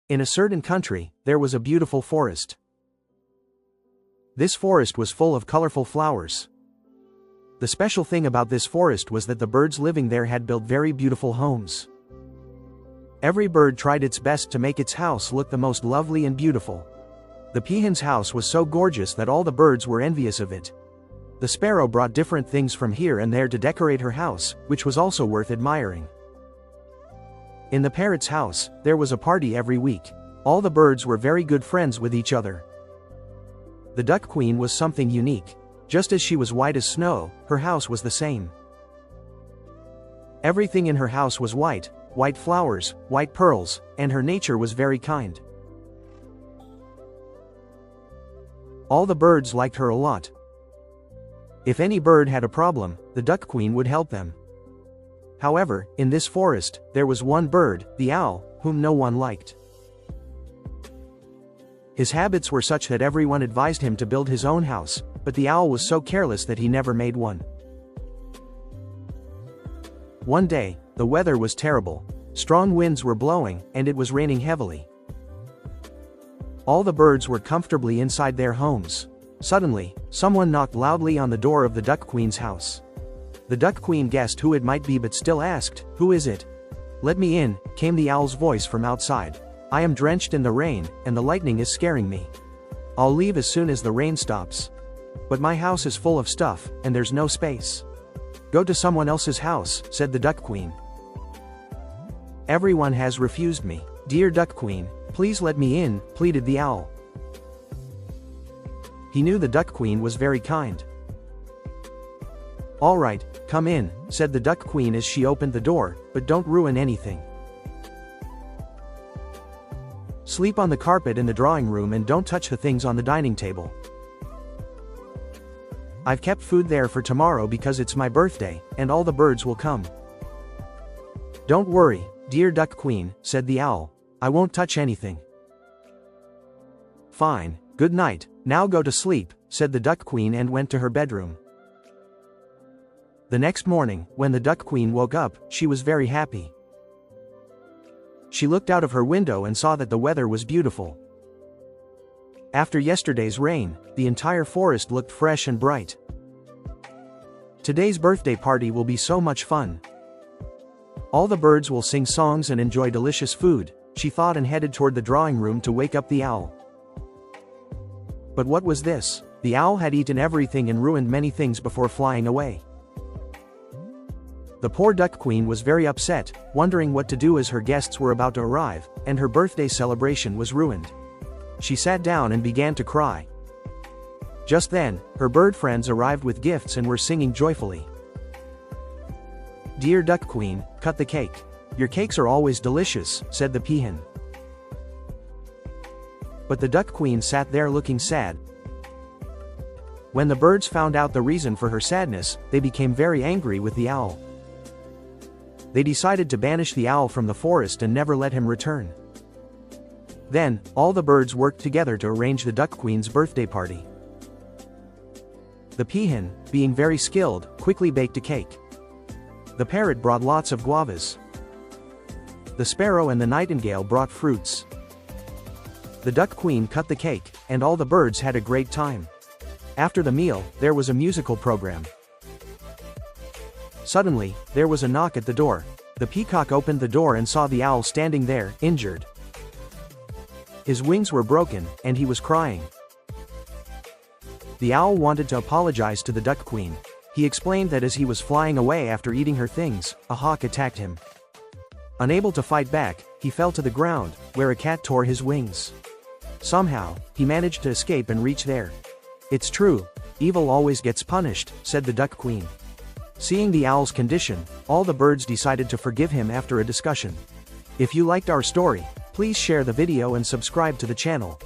In a certain country, there was a beautiful forest. This forest was full of colorful flowers. The special thing about this forest was that the birds living there had built very beautiful homes. Every bird tried its best to make its house look the most lovely and beautiful. The peahen's house was so gorgeous that all the birds were envious of it. The sparrow brought different things from here and there to decorate her house, which was also worth admiring. In the parrot's house, there was a party every week. All the birds were very good friends with each other. The duck queen was something unique. Just as she was white as snow, her house was the same. Everything in her house was white, white flowers, white pearls, and her nature was very kind. All the birds liked her a lot. If any bird had a problem, the duck queen would help them. However, in this forest, there was one bird, the owl, whom no one liked. His habits were such that everyone advised him to build his own house, but the owl was so careless that he never made one. One day, the weather was terrible. Strong winds were blowing, and it was raining heavily. All the birds were comfortably inside their homes. Suddenly, someone knocked loudly on the door of the duck queen's house. The duck queen guessed who it might be but still asked, "Who is it?" "Let me in," came the owl's voice from outside. "I am drenched in the rain, and the lightning is scaring me. I'll leave as soon as the rain stops. But my house is full of stuff, and there's no space." "Go to someone else's house," said the duck queen. "Everyone has refused me. Dear duck queen, please let me in," pleaded the owl. He knew the duck queen was very kind. "All right, come in," said the duck queen as she opened the door, "but don't ruin anything. Sleep on the carpet in the drawing room and don't touch the things on the dining table. I've kept food there for tomorrow because it's my birthday, and all the birds will come." "Don't worry, dear duck queen," said the owl. "I won't touch anything." "Fine, good night, now go to sleep," said the duck queen and went to her bedroom. The next morning, when the duck queen woke up, she was very happy. She looked out of her window and saw that the weather was beautiful. After yesterday's rain, the entire forest looked fresh and bright. Today's birthday party will be so much fun. All the birds will sing songs and enjoy delicious food, she thought, and headed toward the drawing room to wake up the owl. But what was this? The owl had eaten everything and ruined many things before flying away. The poor duck queen was very upset, wondering what to do as her guests were about to arrive, and her birthday celebration was ruined. She sat down and began to cry. Just then, her bird friends arrived with gifts and were singing joyfully. "Dear duck queen, cut the cake. Your cakes are always delicious," said the peahen. But the duck queen sat there looking sad. When the birds found out the reason for her sadness, they became very angry with the owl. They decided to banish the owl from the forest and never let him return. Then, all the birds worked together to arrange the duck queen's birthday party. The peahen, being very skilled, quickly baked a cake. The parrot brought lots of guavas. The sparrow and the nightingale brought fruits. The duck queen cut the cake, and all the birds had a great time. After the meal, there was a musical program. Suddenly, there was a knock at the door. The peacock opened the door and saw the owl standing there, injured. His wings were broken, and he was crying. The owl wanted to apologize to the duck queen. He explained that as he was flying away after eating her things, a hawk attacked him. Unable to fight back, he fell to the ground, where a cat tore his wings. Somehow, he managed to escape and reach there. "It's true, evil always gets punished," said the duck queen. Seeing the owl's condition, all the birds decided to forgive him after a discussion. If you liked our story, please share the video and subscribe to the channel.